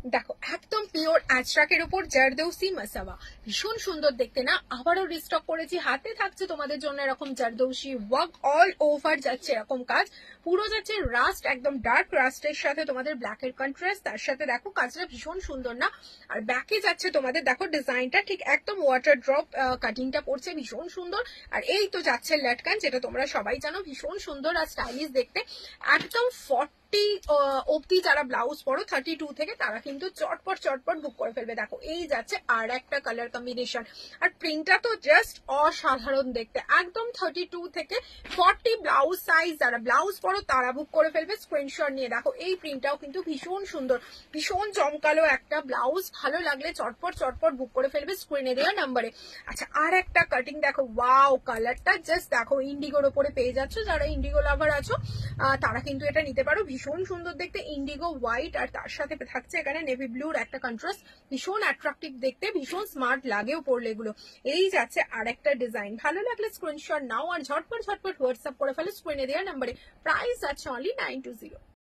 দেখো একদম পিওর আজরাকের উপর জারদৌসি মাসাবা, ভীষণ সুন্দর দেখতে না? আবারও রিস্টক করেছি, হাতে থাকছে তোমাদের জন্য এরকম জারদৌসি ওয়ার্ক, অল ওভার যাচ্ছে এরকম কাজ, পুরো যাচ্ছে রাস্ট, একদম ডার্ক রাস্টের সাথে তোমাদের ব্ল্যাকের কন্ট্রাস্ট, তার সাথে দেখো কাজটা ভীষণ সুন্দর না? আর ব্যাকে যাচ্ছে তোমাদের দেখো ডিজাইনটা ঠিক একদম ওয়াটার ড্রপ কাটিংটা পড়ছে, ভীষণ সুন্দর। আর এই তো যাচ্ছে লটকান, যেটা তোমরা সবাই জানো ভীষণ সুন্দর আর স্টাইলিশ দেখতে। একদম 40 অব্দি যারা ব্লাউজ পরো 32 থেকে, তারা কিন্তু চটপট চটপট বুক করে ফেলবে। দেখো এই যাচ্ছে আর একটা কালার কম্বিনেশন, আর প্রিন্টটা তো জাস্ট অসাধারণ দেখতে। একদম 32 থেকে 40 ব্লাউজ সাইজ যারা ব্লাউজ পরো তারা বুক করে ফেলবে স্ক্রিনশট নিয়ে। দেখো এই প্রিন্টটাও কিন্তু ভীষণ সুন্দর, ভীষণ জমকালো একটা ব্লাউজ, ভালো লাগলে চটপট চটপট বুক করে ফেলবে স্ক্রিনে দেওয়া নাম্বারে। আচ্ছা আর একটা কাটিং দেখো, ওয়াও কালারটা জাস্ট দেখো, ইন্ডিগোর ওপরে পেয়ে যাচ্ছ, যারা ইন্ডিগো লাভার আছো তারা কিন্তু এটা নিতে পারো, ভীষণ সুন্দর দেখতে, ইন্ডিগো হোয়াইট আর তার সাথে থাকছে এখানে নেভি ব্লুর একটা কন্ট্রাস্ট, ভীষণ অ্যাট্রাকটিভ দেখতে, ভীষণ স্মার্ট লাগেও পরলে এগুলো। এই যাচ্ছে আর একটা ডিজাইন, ভালো লাগলে স্ক্রিনশট নাও আর ঝটপট ঝটপট হোয়াটসঅ্যাপ করে ফেলে স্ক্রিনে দেওয়া নাম্বারে। প্রাইস আছে অনলি 920।